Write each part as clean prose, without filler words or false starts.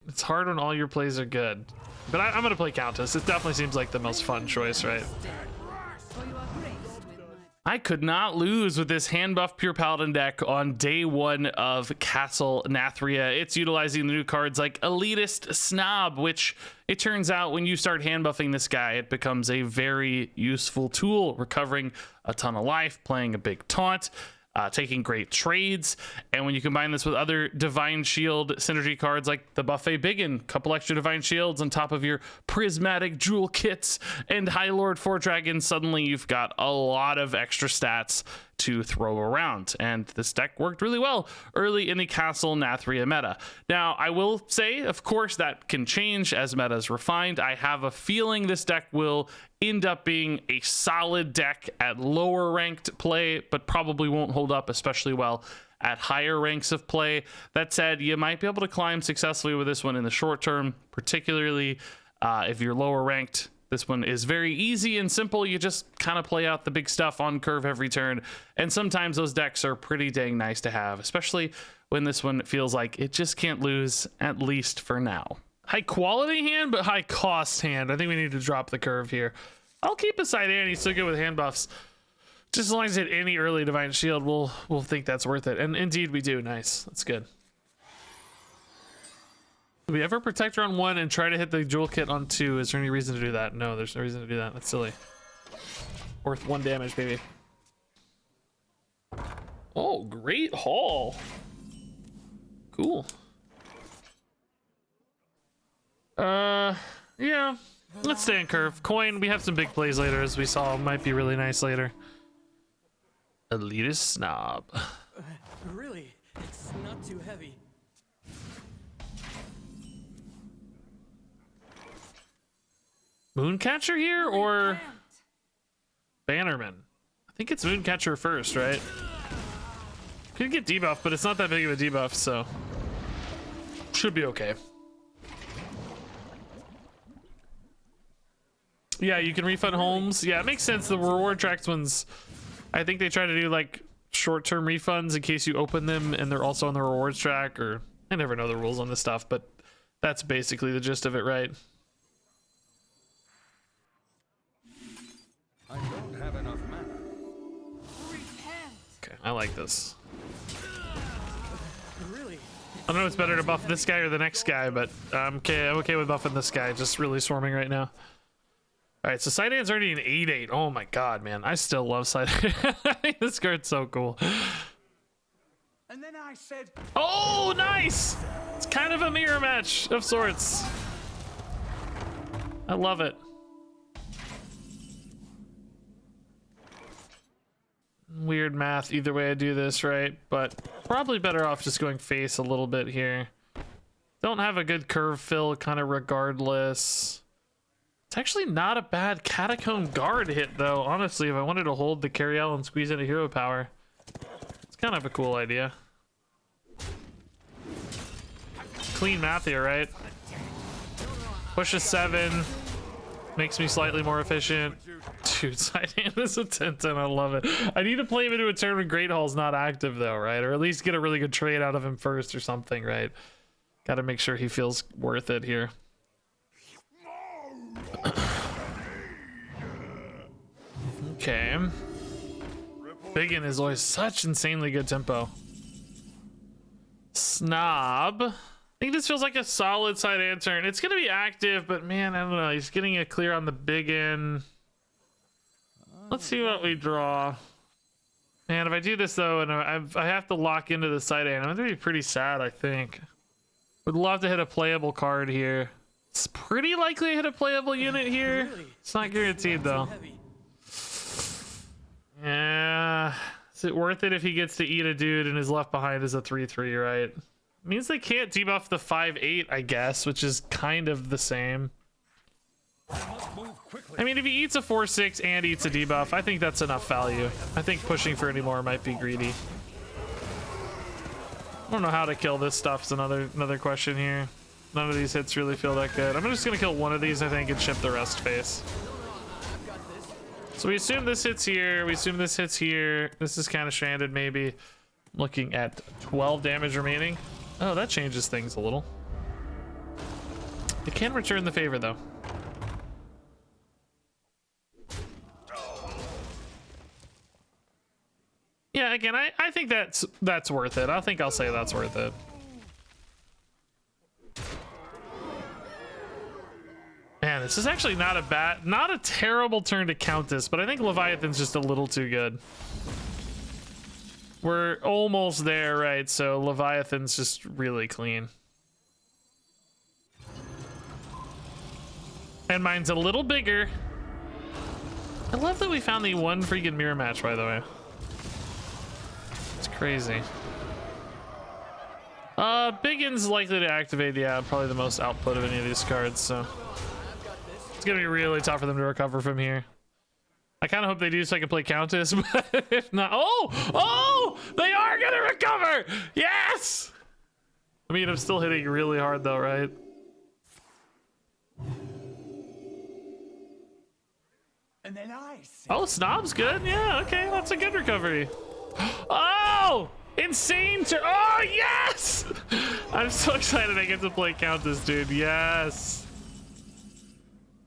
It's hard when all your plays are good. But I'm gonna play Countess. It definitely seems like the most fun choice, right? I could not lose with this Handbuff Pure Paladin deck on day one of Castle Nathria. It's utilizing the new cards like Elitist, Snob, which it turns out when you start handbuffing this guy, it becomes a very useful tool, recovering a ton of life, playing a big taunt, taking great trades. And when you combine this with other Divine Shield synergy cards like the Buffet Biggin, couple extra Divine Shields on top of your Prismatic Jewel Kits and High Lord Four Dragons, suddenly you've got a lot of extra stats to throw around. And this deck worked really well early in the Castle Nathria meta. Now, I will say, of course, that can change as meta is refined. I have a feeling this deck will end up being a solid deck at lower ranked play, but probably won't hold up especially well at higher ranks of play. That said, you might be able to climb successfully with this one in the short term, particularly if you're lower ranked. This one is very easy and simple. You just kind of play out the big stuff on curve every turn. And sometimes those decks are pretty dang nice to have, especially when this one feels like it just can't lose, at least for now. High quality hand, but high cost hand. I think we need to drop the curve here. I'll keep a side hand. He's still good with hand buffs. Just as long as I hit any early Divine Shield, we'll think that's worth it. And indeed we do. Nice. That's good. Do we ever protect her on 1 and try to hit the jewel kit on 2? Is there any reason to do that? No, there's no reason to do that. That's silly. Worth 1 damage, baby. Oh, great haul. Cool. Yeah. Let's stay in curve. Coin, we have some big plays later, as we saw. Might be really nice later. Elitist Snob. Really? It's not too heavy. Mooncatcher here or Bannerman? I think it's Mooncatcher first, right? Could get debuff, but it's not that big of a debuff, so should be okay. Yeah, you can refund homes. Yeah, it makes sense. The reward tracks ones, I think they try to do like short-term refunds in case you open them and they're also on the rewards track, or I never know the rules on this stuff, but that's basically the gist of it, right? I don't have enough mana. Okay, I like this. Really? I don't know if it's better to buff this guy or the next guy, but I'm okay with buffing this guy. Just really swarming right now. All right, so Sidehand's already an 8/8. Oh my god, man. I still love Sidehand. I think this card's so cool. And then I said, Oh, nice! It's kind of a mirror match of sorts. I love it. Weird math either way I do this, right? But probably better off just going face a little bit here. Don't have a good curve fill kind of regardless. It's actually not a bad Catacomb Guard hit though, honestly, if I wanted to hold the Carriel and squeeze into hero power. It's kind of a cool idea. Clean math here, right? Pushes 7. Makes me slightly more efficient. Dude, Sidehand is a 10-10. I love it. I need to play him into a turn when Great Hall's not active though, right? Or at least get a really good trade out of him first or something, right? Gotta make sure he feels worth it here. Okay. Biggin is always such insanely good tempo. Snob. I think this feels like a solid Sidehand turn. It's gonna be active, but man, I don't know. He's getting a clear on the Biggin. Let's see what we draw. Man, if I do this though, and I have to lock into the Sidehand, I'm gonna be pretty sad, I think. Would love to hit a playable card here. It's pretty likely I hit a playable unit here. It's not guaranteed though. Yeah. Is it worth it if he gets to eat a dude and his left behind is a 3/3, right? Means they can't debuff the 5/8, I guess, which is kind of the same. I mean, if he eats a 4/6 and eats a debuff, I think that's enough value. I think pushing for any more might be greedy. I don't know how to kill this stuff is another question here. None of these hits really feel that good. I'm just gonna kill one of these, I think, and ship the rest face. So we assume this hits here. We assume this hits here. This is kind of stranded, maybe. Looking at 12 damage remaining. Oh, that changes things a little. It can return the favor though. Yeah, again, I think that's worth it. I think I'll say that's worth it. Man, this is actually not a terrible turn to Countess, but I think Leviathan's just a little too good. We're almost there, right? So Leviathan's just really clean. And mine's a little bigger. I love that we found the one freaking mirror match, by the way. It's crazy. Biggin's likely to activate, yeah, probably the most output of any of these cards, so it's gonna be really tough for them to recover from here. I kind of hope they do so I can play Countess, but if not, oh, they are gonna recover. Yes. I mean, I'm still hitting really hard though, right? And then I said, Oh, Snob's good. Yeah, okay, that's a good recovery. Oh, insane turn. Oh, yes. I'm so excited I get to play Countess, dude. Yes.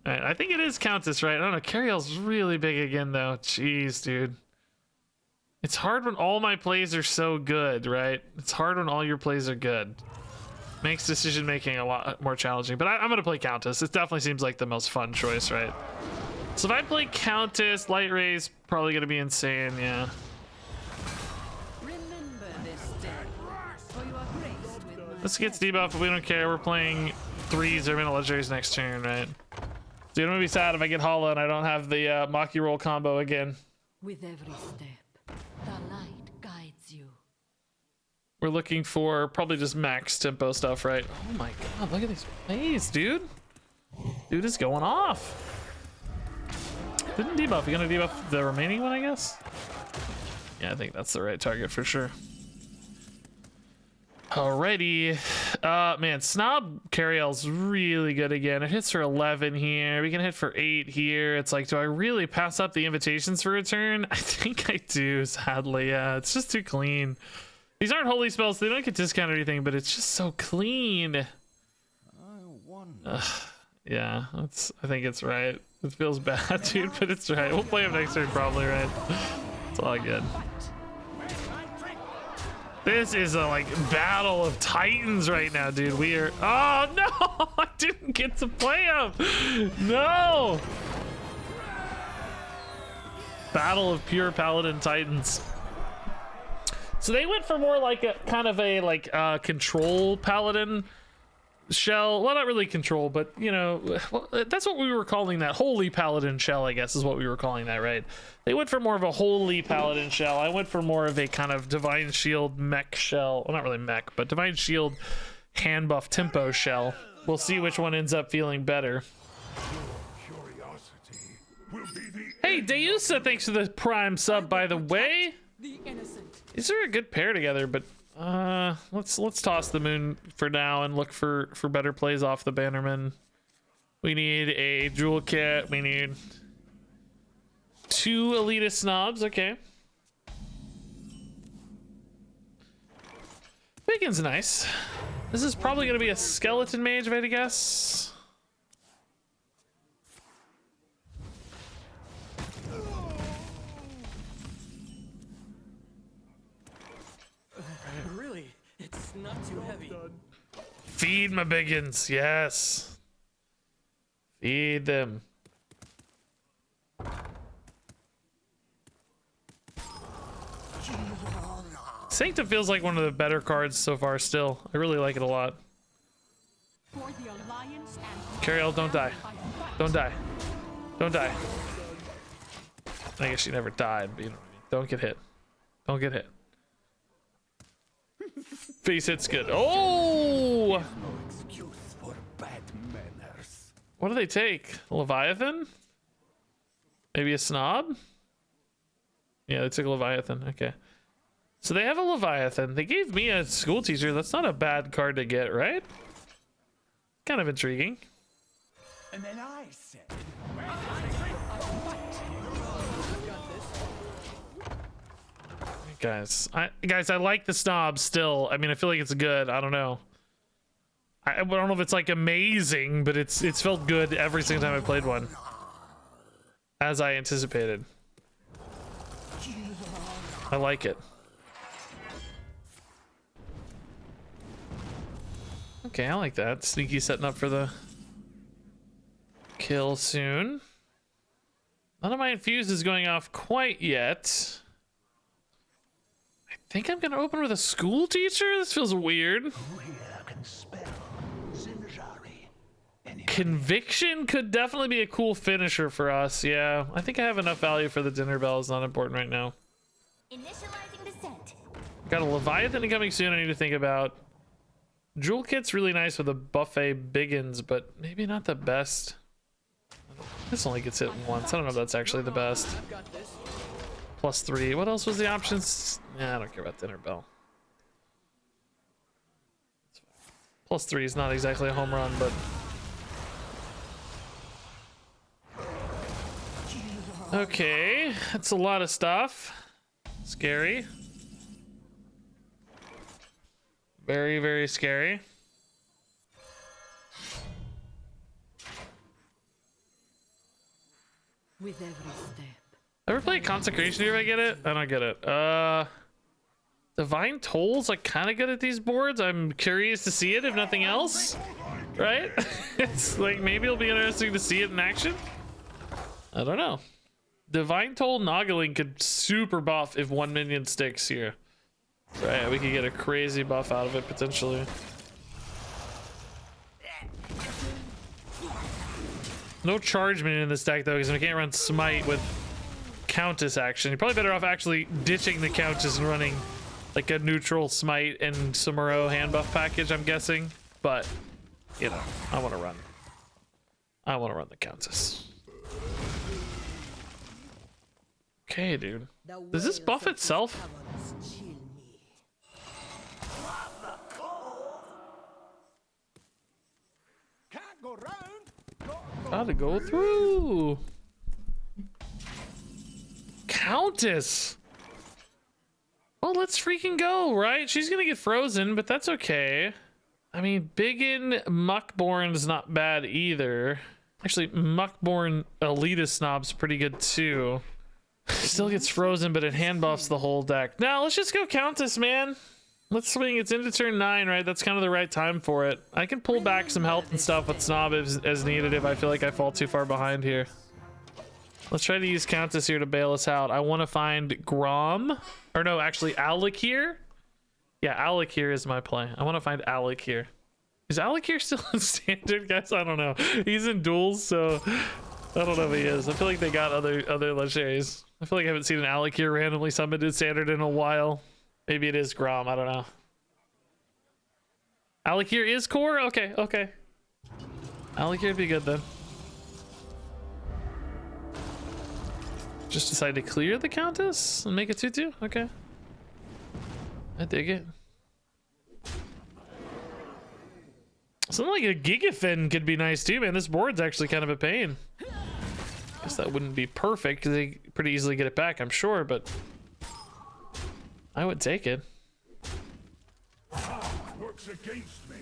All right, I think it is Countess, right? I don't know. Cariel's really big again, though. Jeez, dude. It's hard when all my plays are so good, right? It's hard when all your plays are good. Makes decision making a lot more challenging. But I'm gonna play Countess. It definitely seems like the most fun choice, right? So if I play Countess, Light Ray's probably gonna be insane, yeah. Remember this day, for you are graced with my This gets debuffed, but we don't care. We're playing 3s or mana legendaries next turn, right? Dude, I'm gonna be sad if I get hollow and I don't have the Maki roll combo again. With every step, the light guides you. We're looking for probably just max tempo stuff, right? Oh my god, look at these plays, dude. Dude is going off. Didn't debuff. You gonna debuff the remaining one, I guess? Yeah, I think that's the right target for sure. Alrighty. Man, Snob Cariel's really good again. It hits for 11 here. We can hit for 8 here. It's like, do I really pass up the invitations for a turn? I think I do, sadly. Yeah, it's just too clean. These aren't holy spells. They don't get discount or anything, but it's just so clean. Yeah, I think it's right. It feels bad, dude, but it's right. We'll play him next turn probably, right? It's all good. This is a like battle of titans right now, dude. We are. Oh no! I didn't get to play him. No. Battle of Pure Paladin Titans. So they went for more like a kind of a like control paladin shell. Well, not really control, but you know, well, that's what we were calling that. Holy paladin shell, I guess, is what we were calling that, right? They went for more of a holy paladin shell. I went for more of a kind of divine shield mech shell. Well, not really mech, but divine shield handbuff tempo shell. We'll see which one ends up feeling better. Hey, Deusa, thanks for the prime sub, by the way. The innocent. These are a good pair together, but let's toss the moon for now and look for better plays off the Bannerman. We need a jewel kit. We need 2 elitist snobs. Okay. Bacon's nice. This is probably going to be a skeleton mage, if I had to guess. Really, it's not too heavy. Feed my biggins. Yes. Feed them. Sanctum feels like one of the better cards so far still. I really like it a lot. Cariel, don't die. Don't die. Don't die. I guess she never died, but you know what I mean. Don't get hit. Don't get hit. Face hit's good. Oh! no excuse for bad manners. What do they take? Leviathan? Maybe a snob? Yeah, they took Leviathan. Okay. So they have a Leviathan. They gave me a school teacher. That's not a bad card to get, right? Kind of intriguing. And then I said, Guys, I like the snob still. I mean, I feel like it's good. I don't know. I don't know if it's like amazing, but it's felt good every single time I played one, as I anticipated. I like it. Okay, I like that. Sneaky setting up for the kill soon. None of my infuse is going off quite yet. I think I'm gonna open with a school teacher. This feels weird. Conviction could definitely be a cool finisher for us. Yeah, I think I have enough value for the dinner bell. It's not important right now. Initializing descent. Got a Leviathan coming soon I need to think about. Jewel kit's really nice with a buffet biggins, but maybe not the best. This only gets hit once. I don't know if that's actually the best. I've got this. +3. What else was the options? Yeah, I don't care about dinner bell. +3 is not exactly a home run, but okay, that's a lot of stuff. Scary. Very, very scary. With every step. Ever play Consecration if I get it? I don't get it. Divine Toll's like kind of good at these boards. I'm curious to see it if nothing else. Right? It's like maybe it'll be interesting to see it in action. I don't know. Divine Toll Noggling could super buff if one minion sticks here. Right, we could get a crazy buff out of it potentially. No charge minion in this deck though, because we can't run Smite with Countess action. You're probably better off actually ditching the Countess and running like a neutral Smite and Samuro hand buff package, I'm guessing. But, you know, I want to run the Countess. Okay, dude. Does this buff itself? Gotta go through. Countess. Well, let's freaking go, right? She's gonna get frozen, but that's okay. I mean, Biggin Muckborn is not bad either. Actually, Muckborn Elitist Snob's pretty good too. Still gets frozen, but it hand buffs the whole deck. Now, let's just go Countess, man. Let's swing. It's into turn 9, right? That's kind of the right time for it. I can pull back some health and stuff with Snob as needed if I feel like I fall too far behind here. Let's try to use Countess here to bail us out. I want to find Grom. Or no, actually, Alec here. Yeah, Alec here is my play. I want to find Alec here. Is Alec here still in standard, guys? I don't know. He's in duels, so I don't know if he is. I feel like they got other legendaries. I feel like I haven't seen an Alec here randomly summoned in standard in a while. Maybe it is Grom. I don't know. Alec here is core? Okay, okay. Alec here would be good then. Just decide to clear the Countess and make it 2-2? Okay. I dig it. Something like a Gigafin could be nice too, man. This board's actually kind of a pain. Guess that wouldn't be perfect because they pretty easily get it back, I'm sure, but I would take it. Works against me.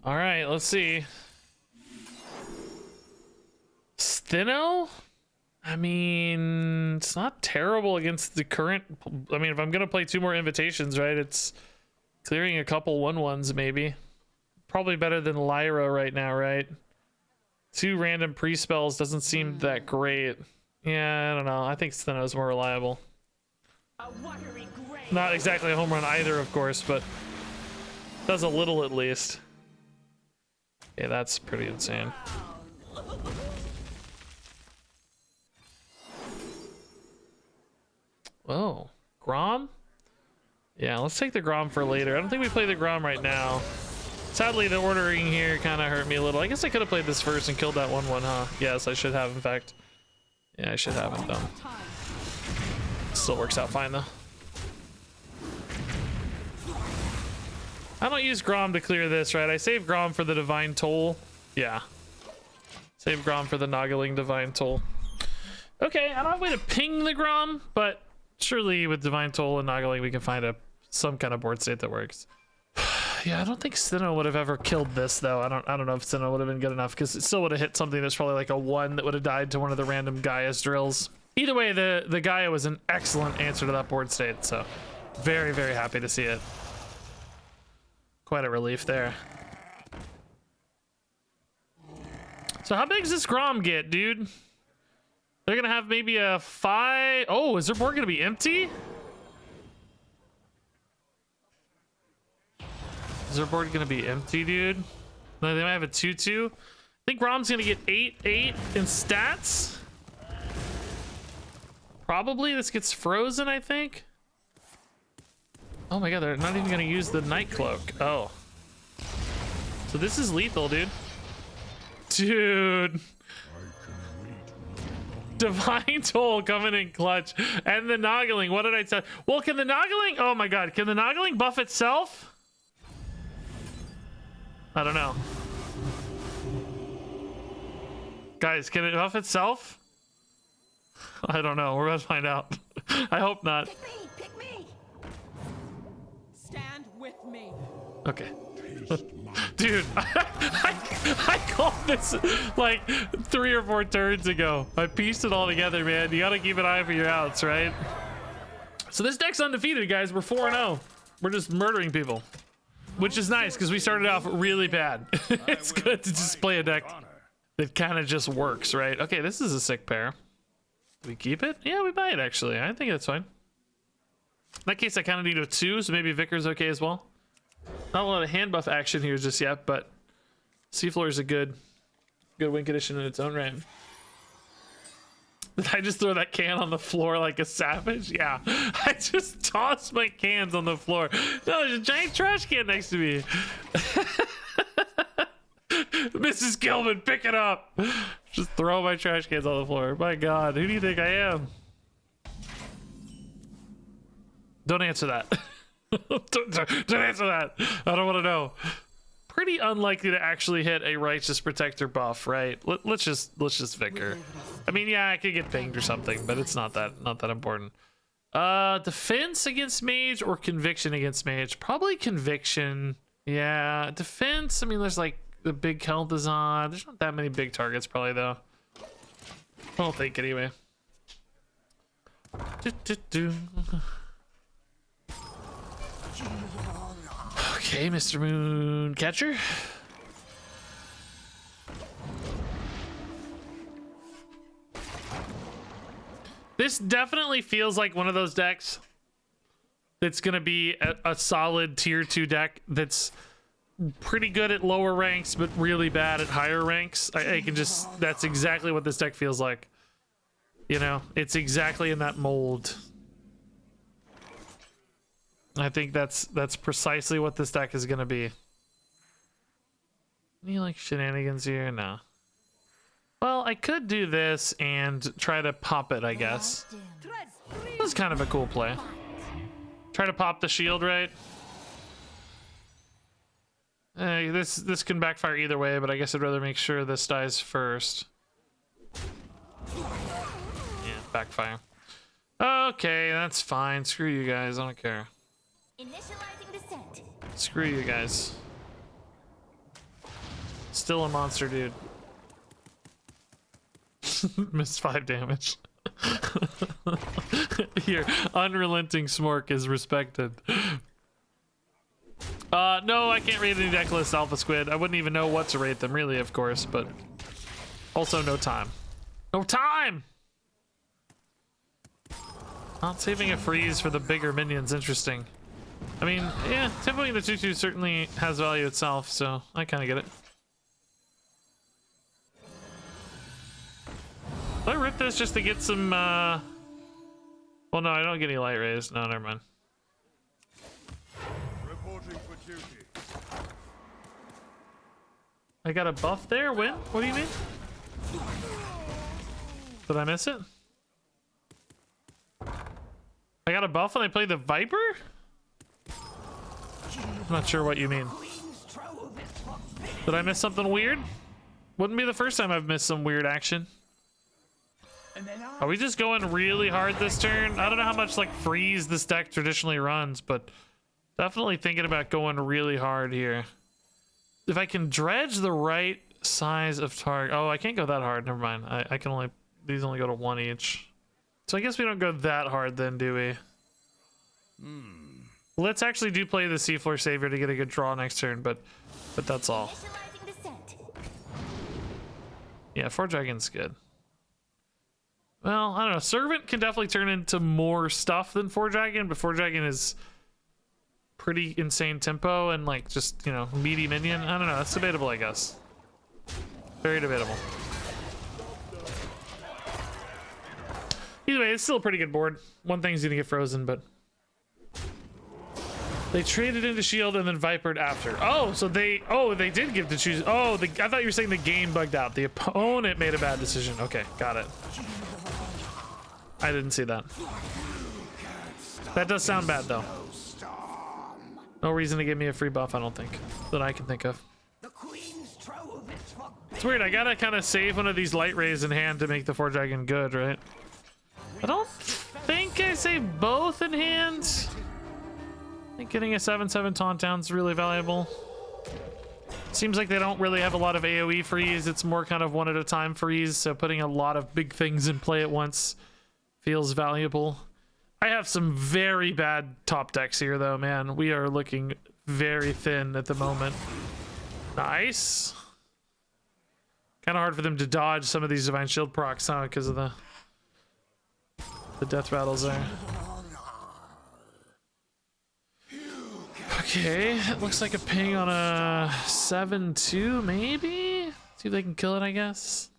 All right, let's see. Steno? I mean, it's not terrible against the current. I mean, if I'm gonna play 2 more invitations, right? It's clearing a couple 1/1s maybe. Probably better than Lyra right now, right? 2 random pre-spells doesn't seem that great. Yeah, I don't know. I think Steno's more reliable. Not exactly a home run either, of course, but does a little at least. Yeah, that's pretty insane. Oh, Grom? Yeah, let's take the Grom for later. I don't think we play the Grom right now. Sadly, the ordering here kind of hurt me a little. I guess I could have played this first and killed that 1/1, huh? Yes, I should have, in fact. Yeah, I should have it, though. Still works out fine, though. I don't use Grom to clear this, right? I save Grom for the Divine Toll. Yeah. Save Grom for the Noggling Divine Toll. Okay, I don't have a way to ping the Grom, but surely with Divine Toll and Noggling, we can find some kind of board state that works. Yeah, I don't think Sinnoh would have ever killed this though. I don't know if Sinnoh would have been good enough because it still would have hit something that's probably like a 1 that would have died to one of the random Gaia's drills. Either way, the Gaia was an excellent answer to that board state, so very, very happy to see it. Quite a relief there. So how big does this Grom get, dude? They're gonna have maybe a 5. Oh, is their board gonna be empty? Is their board gonna be empty, dude? No, they might have a 2/2. I think Grom's gonna get 8/8 in stats. Probably this gets frozen, I think. Oh my god, they're not even gonna use the Night Cloak. Oh. So this is lethal, dude. Dude. Divine Toll coming in clutch. And the Noggling, what did I tell? Well, can the Noggling, oh my god, can the Noggling buff itself? I don't know. Guys, can it buff itself? I don't know. We're about to find out. I hope not. Pick me! Pick me! Stand with me. Okay. Dude, I called this like 3 or 4 turns ago. I pieced it all together, man. You gotta keep an eye for your outs, right? So this deck's undefeated, guys. We're 4-0. We're just murdering people. Which is nice, because we started off really bad. It's good to just play a deck that kind of just works, right? Okay, this is a sick pair. Do we keep it? Yeah, we buy it, actually. I think that's fine. In that case, I kind of need a 2, so maybe Vicar's okay as well. Not a lot of hand buff action here just yet, but Seafloor is a good win condition in its own right. Did I just throw that can on the floor like a savage? Yeah, I just tossed my cans on the floor. No, there's a giant trash can next to me. Mrs. Gilman, pick it up. Just throw my trash cans on the floor. My God, who do you think I am? Don't answer that. don't answer that. I don't want to know. Pretty unlikely to actually hit a Righteous Protector buff, right? Let's just Vicar. I mean, yeah, I could get pinged or something, but it's not that important. Defense against Mage or Conviction against Mage? Probably Conviction. Yeah, defense. I mean, there's like the big health is on. There's not that many big targets, probably though. I don't think anyway. Okay, Mr. Mooncatcher. This definitely feels like one of those decks that's going to be a solid tier 2 deck that's pretty good at lower ranks, but really bad at higher ranks. I can just, that's exactly what this deck feels like. You know, it's exactly in that mold. I think that's precisely what this deck is going to be. Any like shenanigans here? No. Well, I could do this and try to pop it, I guess. This is kind of a cool play. Try to pop the shield, right? This can backfire either way, but I guess I'd rather make sure this dies first. Yeah, backfire. Okay, that's fine. Screw you guys. I don't care. Initializing descent. Screw you guys. Still a monster, dude. Missed 5 damage. Your unrelenting smork is respected. No, I can't rate any deck list Alpha Squid. I wouldn't even know what to rate them, really, of course, but also no time. No time! Not saving a freeze for the bigger minions, interesting. I mean, yeah, tempoing the 2/2 certainly has value itself, so I kind of get it. Do I rip this just to get some, well, no, I don't get any light rays. No, never mind. Reporting for duty. I got a buff there? When? What do you mean? Did I miss it? I got a buff when I played the Viper? I'm not sure what you mean. Did I miss something weird? Wouldn't be the first time I've missed some weird action. Are we just going really hard this turn? I don't know how much like freeze this deck traditionally runs, but Definitely thinking about going really hard here. If I can dredge the right size of target. Oh, I can't go that hard. Never mind. I can only, these only go to 1 each. So I guess we don't go that hard then, do we? Let's actually do play the Seafloor Savior to get a good draw next turn, but that's all. Initializing descent. Yeah, 4 Dragon's good. Well, I don't know. Servant can definitely turn into more stuff than 4 Dragon, but 4 Dragon is pretty insane tempo and like just, you know, meaty minion. I don't know. That's debatable, I guess. Very debatable. Either way, it's still a pretty good board. One thing's gonna get frozen, but they traded into shield and then vipered after. Oh, so they did give to choose. Oh, I thought you were saying the game bugged out. The opponent made a bad decision. Okay, got it. I didn't see that. That does sound bad though. No reason to give me a free buff, I don't think, that I can think of. It's weird, I gotta kind of save one of these light rays in hand to make the 4 Dragon good, right? I don't think I save both in hand. I think getting a 7/7 taunt down is really valuable. Seems like they don't really have a lot of AoE freeze. It's more kind of one at a time freeze, so putting a lot of big things in play at once feels valuable. I have some very bad top decks here though, man. We are looking very thin at the moment. Nice. Kind of hard for them to dodge some of these Divine Shield procs, huh? Because of the death rattles there. Okay, it looks like a ping on a 7/2, maybe? See if they can kill it, I guess.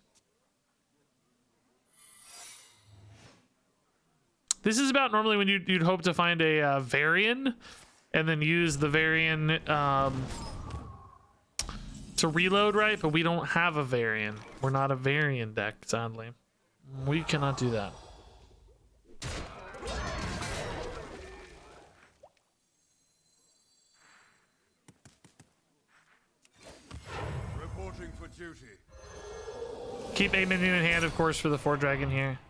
This is about normally when you'd hope to find a Varian and then use the Varian to reload, right? But we don't have a Varian. We're not a Varian deck, sadly. We cannot do that. Reporting for duty. Keep a minion in hand, of course, for the 4 Dragon here.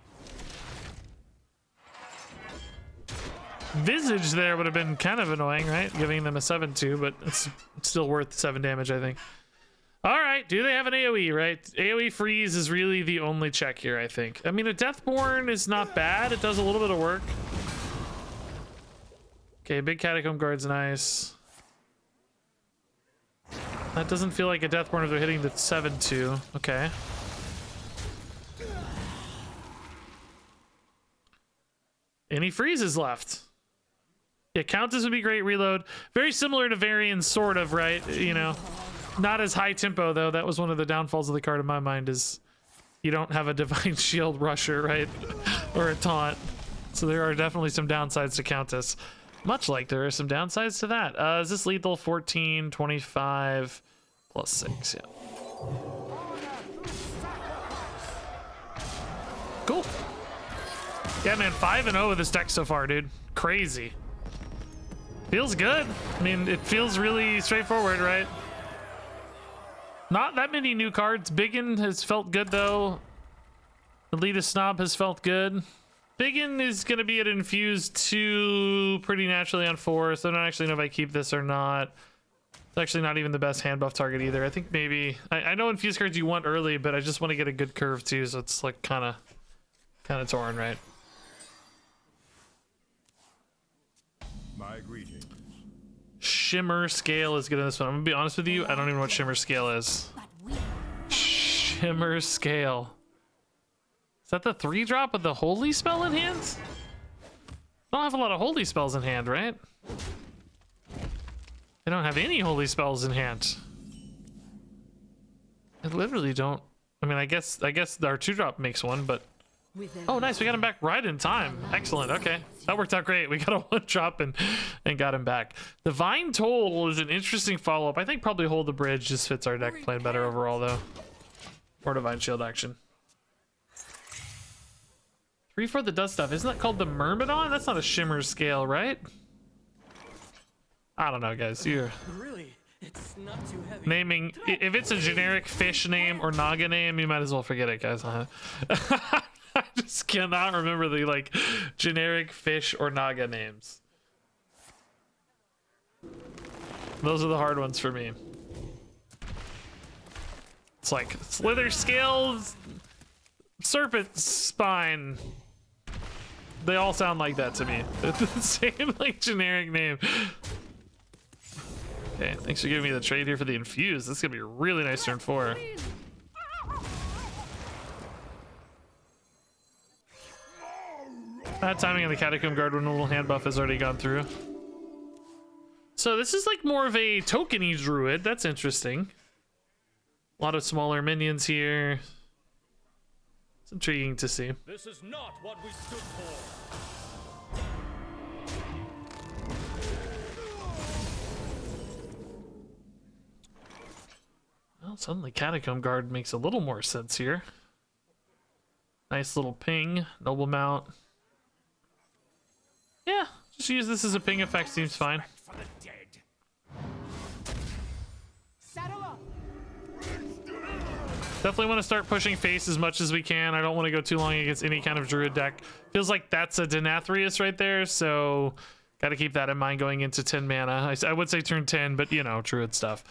Visage there would have been kind of annoying, right? Giving them a 7/2, but it's still worth 7 damage, I think. All right, do they have an AoE, right? AoE freeze is really the only check here, I think. I mean, a Deathborn is not bad. It does a little bit of work. Okay, big Catacomb Guard's nice. That doesn't feel like a Deathborn if they're hitting the 7/2. Okay. Any freezes left? Yeah, Countess would be great reload. Very similar to Varian, sort of, right? You know, not as high tempo, though. That was one of the downfalls of the card in my mind, is you don't have a Divine Shield rusher, right? Or a taunt. So there are definitely some downsides to Countess. Much like there are some downsides to that. Is this lethal? 14, 25, plus 6, yeah. Cool. Yeah, man, 5-0 with this deck so far, dude. Crazy. Feels good. I mean, it feels really straightforward, right? Not that many new cards. Biggin has felt good, though. Elitist Snob has felt good. Biggin is going to be at Infuse 2 pretty naturally on 4, so I don't actually know if I keep this or not. It's actually not even the best hand buff target either. I think maybe... I know Infuse cards you want early, but I just want to get a good curve, too, so it's like kind of torn, right? My greetings. Shimmer Scale is good in this one. I'm gonna be honest with you, I don't even know what Shimmer Scale is. Shimmer Scale. Is that the 3-drop with the Holy Spell in hand? I don't have a lot of Holy Spells in hand, right? I don't have any Holy Spells in hand. I literally don't. I mean, I guess our 2-drop makes one, but... Oh, nice. We got him back right in time. Excellent. Okay. That worked out great. We got a 1-drop and got him back. Divine Toll is an interesting follow-up. I think probably Hold the Bridge just fits our deck plan better overall, though. Or Divine Shield action. 3 for the Dust Stuff. Isn't that called the Myrmidon? That's not a Shimmer Scale, right? I don't know, guys. You're Really? It's not too heavy. naming... If it's a generic fish name or Naga name, you might as well forget it, guys. I just cannot remember the, like, generic fish or Naga names. Those are the hard ones for me. It's like slither scales, serpent spine. They all sound like that to me. It's the same like generic name. Okay, thanks for giving me the trade here for the infuse. This is gonna be a really nice turn 4. Bad timing on the Catacomb Guard when a little hand buff has already gone through. So this is like more of a tokeny druid. That's interesting. A lot of smaller minions here. It's intriguing to see. This is not what we stood for. Well, suddenly Catacomb Guard makes a little more sense here. Nice little ping, noble mount. Yeah, just use this as a ping effect, seems fine. For the dead. Saddle up. Definitely want to start pushing face as much as we can. I don't want to go too long against any kind of druid deck. Feels like that's a Nathria right there, so got to keep that in mind going into 10 mana. I would say turn 10, but you know, druid stuff.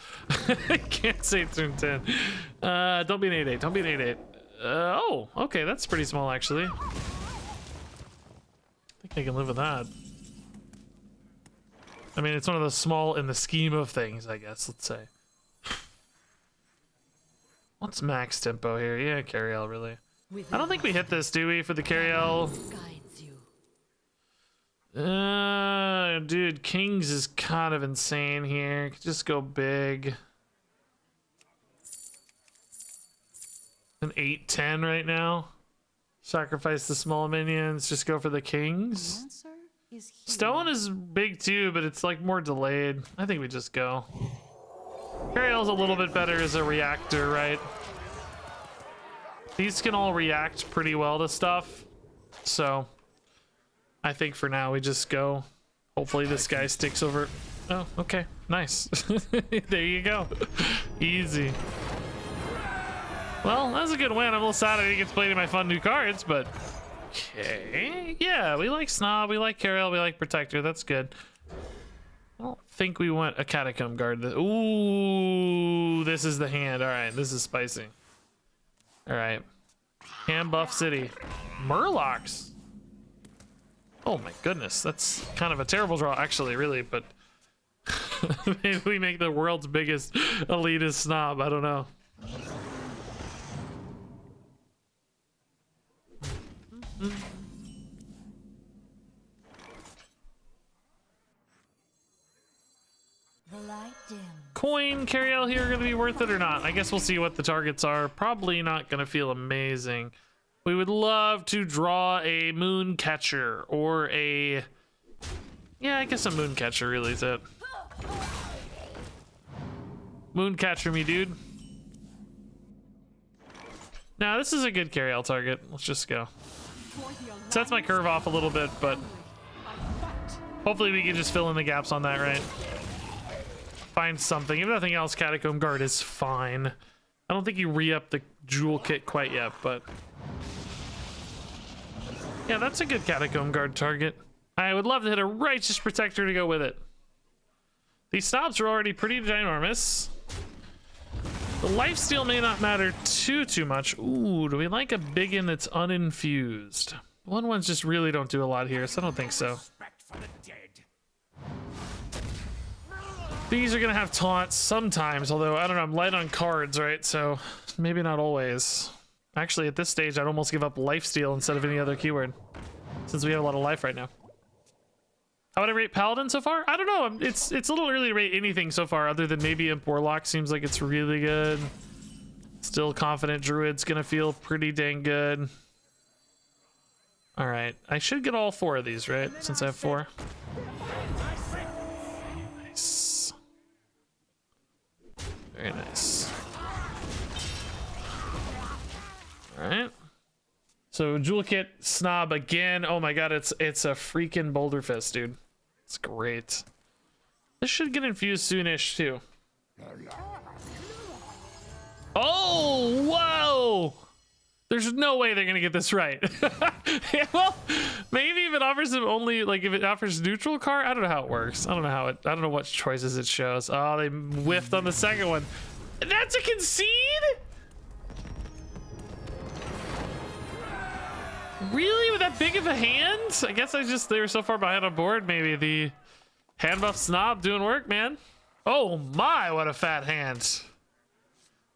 I can't say turn 10. Don't be an 8/8. Don't be an 8/8. Oh, okay, that's pretty small actually. I think I can live with that. I mean, it's one of those small in the scheme of things, I guess, let's say. What's max tempo here? Yeah, Cariel, really. I don't think we hit this, do we, for the Cariel? Guides you. Dude, Kings is kind of insane here. Could just go big. An 8/10 right now. Sacrifice the small minions. Just go for the Kings. Answer is here. Stone is big too, but it's like more delayed. I think we just go. Cariel's a little bit better as a reactor, right? These can all react pretty well to stuff. So I think for now we just go. Hopefully this guy sticks over. Oh, okay. Nice. There you go. Easy. Well, that was a good win. I'm a little sad I didn't get to play any of my fun new cards, but okay. Yeah, we like Snob, we like Cariel, we like Protector. That's good. I don't think we want a Catacomb Guard. Ooh, this is the hand. All right, this is spicy. All right. Handbuff City. Murlocs. Oh my goodness, that's kind of a terrible draw, actually, really, but maybe we make the world's biggest elitist snob. I don't know. The light dim. Coin, Cariel here gonna be worth it or not? I guess we'll see what the targets are. Probably not gonna feel amazing. We would love to draw a Mooncatcher or a... Yeah, I guess a Mooncatcher really is it. Mooncatcher me, dude. Now, this is a good Cariel target. Let's just go. Sets my curve off a little bit, but hopefully we can just fill in the gaps on that, right? Find something. If nothing else, Catacomb Guard is fine. I don't think you re-up the jewel kit quite yet, but... Yeah, that's a good Catacomb Guard target. I would love to hit a Righteous Protector to go with it. These stops are already pretty ginormous. The lifesteal may not matter too much. Ooh, do we like a biggin that's uninfused? Ones just really don't do a lot here, so I don't think so. Respect for the dead. These are gonna have taunts sometimes, although I don't know, I'm light on cards, right? So maybe not always. Actually, at this stage, I'd almost give up lifesteal instead of any other keyword, since we have a lot of life right now. How would I rate Paladin so far? I don't know. It's a little early to rate anything so far, other than maybe Imp Warlock seems like it's really good. Still confident Druid's gonna feel pretty dang good. All right, I should get all 4 of these, right? Since I have 4. Nice. Very nice. All right. So Jewel Kit Snob again. Oh my god, it's a freaking Boulder Fist, dude. It's great. This should get infused soonish too. Oh, whoa! There's no way they're gonna get this right. Yeah, well, maybe, it offers him only like if it offers neutral card? I don't know how it works. I don't know what choices it shows. Oh, they whiffed on the second one. That's a concede? Really? With that big of a hand? I guess they were so far behind on board, maybe. The Handbuff Snob doing work, man. Oh my, what a fat hand.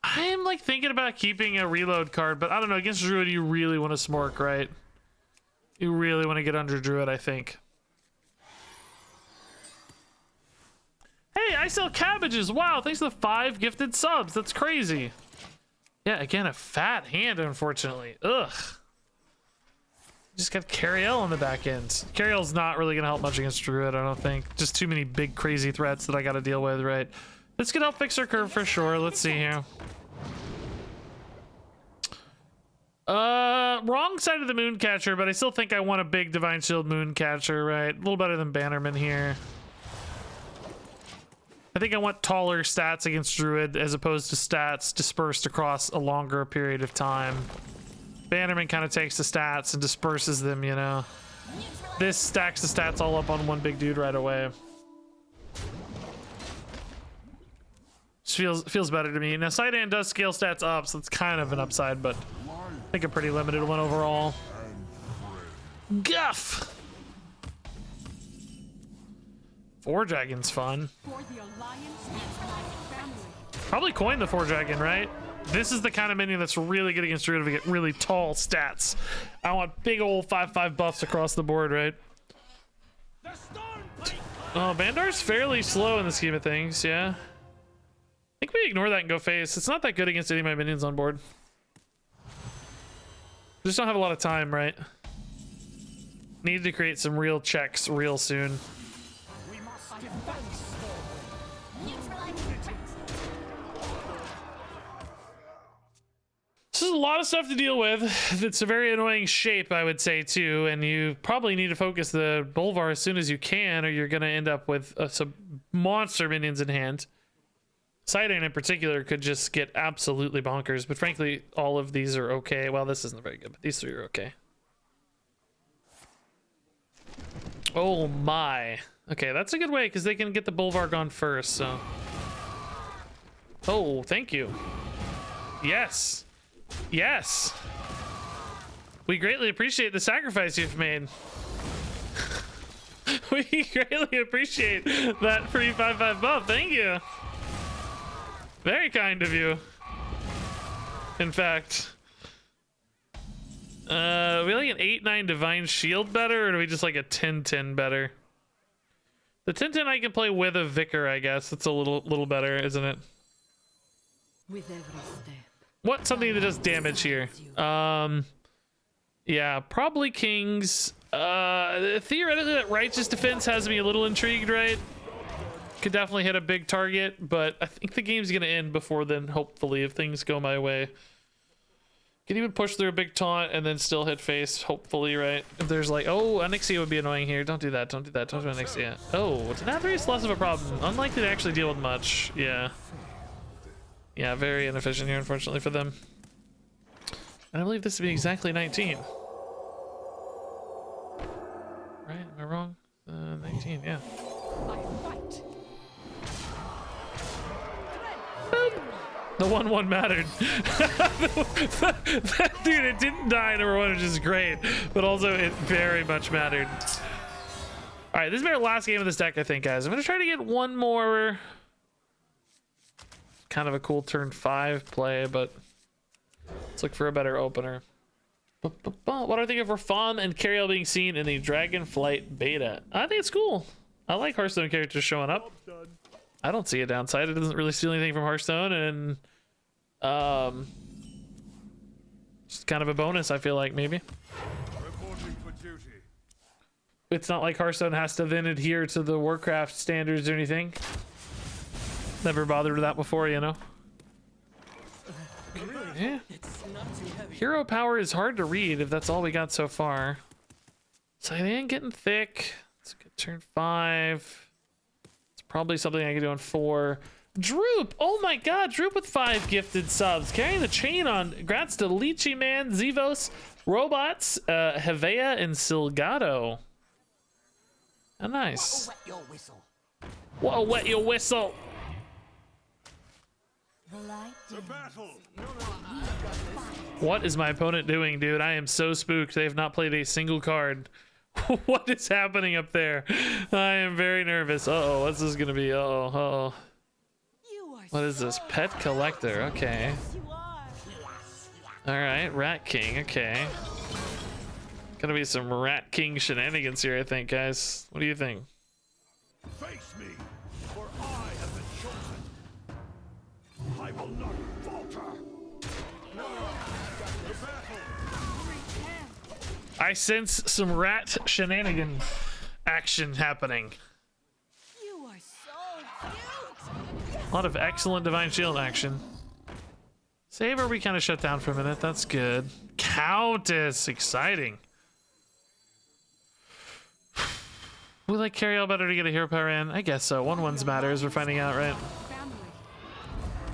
I am like thinking about keeping a reload card, but I don't know. Against Druid, you really want to smork, right? You really want to get under Druid, I think. Hey, I sell cabbages. Wow, thanks to the 5 gifted subs. That's crazy. Yeah, again, a fat hand, unfortunately. Ugh. Just got Cariel on the back end. Cariel's not really going to help much against Druid, I don't think. Just too many big, crazy threats that I got to deal with, right? This could help fix our curve for sure. Let's see here. Wrong side of the Mooncatcher, but I still think I want a big Divine Shield Mooncatcher, right? A little better than Bannerman here. I think I want taller stats against Druid as opposed to stats dispersed across a longer period of time. Bannerman kind of takes the stats and disperses them, you know. This stacks the stats all up on one big dude right away. Just feels better to me. Now, Sidehand does scale stats up, so it's kind of an upside, but I think a pretty limited one overall. Guff! 4 Dragon's fun. Probably coin the 4 Dragon, right? This is the kind of minion that's really good against Druid to get really tall stats. I want big old 5/5 buffs across the board, right? Oh, Bandar's fairly slow in the scheme of things, yeah. I think we ignore that and go face. It's not that good against any of my minions on board. Just don't have a lot of time, right? Need to create some real checks real soon. This is a lot of stuff to deal with. It's a very annoying shape, I would say, too. And you probably need to focus the Bolvar as soon as you can, or you're going to end up with some monster minions in hand. Sidehand in particular could just get absolutely bonkers, but frankly, all of these are okay. Well, this isn't very good, but these 3 are okay. Oh my. Okay, that's a good way, because they can get the Bolvar gone first, so. Oh, thank you. Yes. Yes. We greatly appreciate the sacrifice you've made. We greatly appreciate that free 5/5 buff. Thank you. Very kind of you. In fact. We like an 8/9 Divine Shield better, or do we just like a 10/10 better? The 10/10 I can play with a Vicar, I guess. It's a little better, isn't it? With every step. What? Something that does damage here. Yeah, probably Kings. Theoretically, that Righteous Defense has me a little intrigued, right? Could definitely hit a big target, but I think the game's gonna end before then, hopefully, if things go my way. Can even push through a big taunt and then still hit face, hopefully, right? If there's like, oh, Onyxia would be annoying here. Don't do that, don't do that, don't do Onyxia. Oh, Nathria is less of a problem. Unlikely to actually deal with much, yeah. Yeah, very inefficient here, unfortunately, for them. And I believe this to be exactly 19. Right, am I wrong? 19, yeah. The 1/1 mattered. Dude, it didn't die, number 1, which is great, but also it very much mattered. All right, this is our last game of this deck, I think, guys. I'm gonna try to get one more kind of a cool turn 5 play, but let's look for a better opener. What do I think of for fun and Cariel being seen in the Dragonflight beta? I think it's cool. I like Hearthstone characters showing up. I don't see a downside. It doesn't really steal anything from Hearthstone, and it's kind of a bonus, I feel like, maybe. It's not like Hearthstone has to then adhere to the Warcraft standards or anything. Never bothered with that before, you know? Yeah. Hero power is hard to read if that's all we got so far. Sidehand getting thick. It's a good turn 5. Probably something I can do on 4. Droop! Oh my god, Droop with 5 gifted subs. Carrying the chain on. Congrats to Lychee Man, Zevos, Robots, Hevea, and Silgato. Oh, nice. Wet your whistle. Whoa, wet your whistle. The light dim. What is my opponent doing, dude? I am so spooked. They have not played a single card. What is happening up there? I am very nervous. Uh-oh, what's this gonna be? Uh-oh, uh-oh. You are What is this? Pet collector, okay. you are. Alright, Rat King, okay. Gonna be some Rat King shenanigans here, I think, guys. What do you think? Face me, for I have been chosen. I will not falter. I sense some rat shenanigan action happening. You are so cute. A lot of excellent Divine Shield action. Saber we kind of shut down for a minute. That's good. Countess, exciting. We like Carryall better to get a hero power in? I guess so. 1/1s matters. We're finding out, right? Family.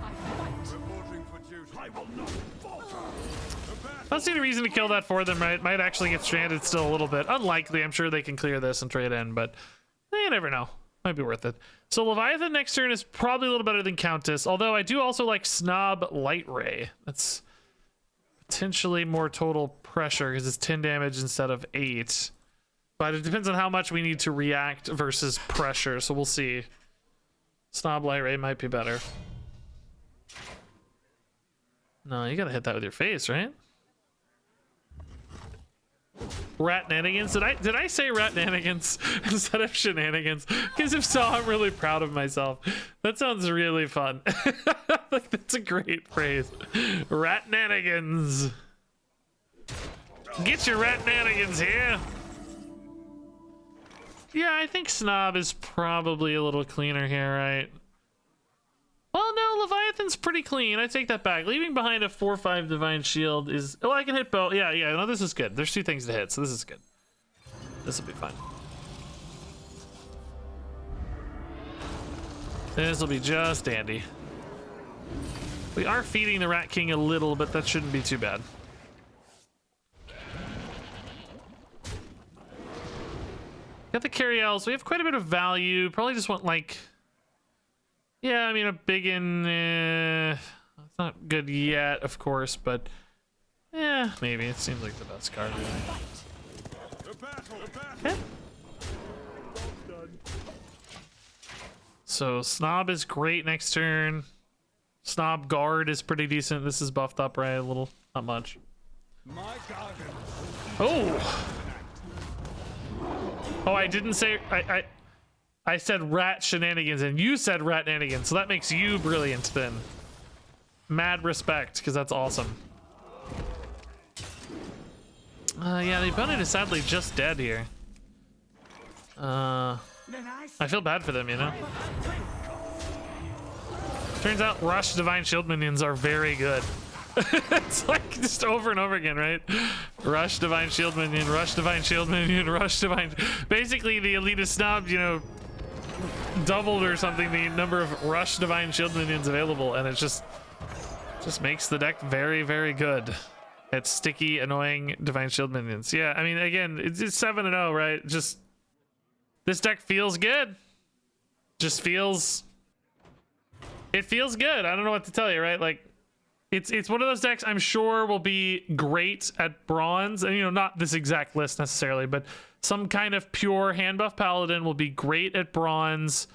I fight. Reporting for duty. I will not falter. I don't see any reason to kill that for them, right? Might actually get stranded still a little bit. Unlikely. I'm sure they can clear this and trade in, but you never know. Might be worth it. So Leviathan next turn is probably a little better than Countess, although I do also like Snob Light Ray. That's potentially more total pressure because it's 10 damage instead of 8. But it depends on how much we need to react versus pressure, so we'll see. Snob Light Ray might be better. No, you gotta hit that with your face, right? Ratnanigans? Did I say ratnanigans instead of shenanigans? Because if so, I'm really proud of myself. That sounds really fun. Like, that's a great phrase. Ratnanigans. Get your ratnanigans here. Yeah, I think Snob is probably a little cleaner here, right? Well, no, Leviathan's pretty clean. I take that back. Leaving behind a 4/5 Divine Shield is... Oh, I can hit both. Yeah, no, this is good. There's 2 things to hit, so this is good. This will be fine. This will be just dandy. We are feeding the Rat King a little, but that shouldn't be too bad. Got the Carryalls. We have quite a bit of value. Probably just want, like... Yeah, I mean, a Biggin, it's not good yet, of course, but yeah, maybe. It seems like the best card, really. Okay. So Snob is great next turn. Snob Guard is pretty decent. This is buffed up, right? A little, not much. Oh! Oh, I didn't say... I said rat shenanigans and you said ratnanigans, so that makes you brilliant then. Mad respect, because that's awesome. Yeah, the opponent is sadly just dead here. I feel bad for them, you know? Turns out Rush Divine Shield minions are very good. It's like just over and over again, right? Rush Divine Shield minion, Rush Divine Shield minion, Rush Divine... Basically, the Elitist Snob, you know, doubled or something the number of Rush Divine Shield minions available, and it just makes the deck very, very good. It's sticky, annoying Divine Shield minions. Yeah, I mean, again, it's 7-0, right? Just this deck feels good. Just feels... It feels good. I don't know what to tell you, right? Like, it's one of those decks I'm sure will be great at bronze, and you know, not this exact list necessarily, but some kind of pure Handbuff Paladin will be great at bronze,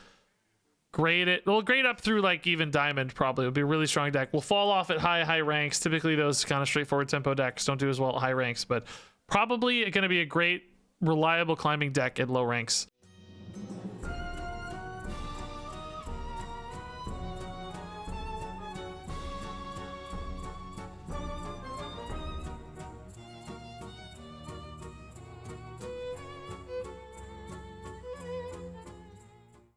great up through like even diamond. Probably would be a really strong deck. Will fall off at high ranks. Typically those kind of straightforward tempo decks don't do as well at high ranks, but probably going to be a great reliable climbing deck at low ranks.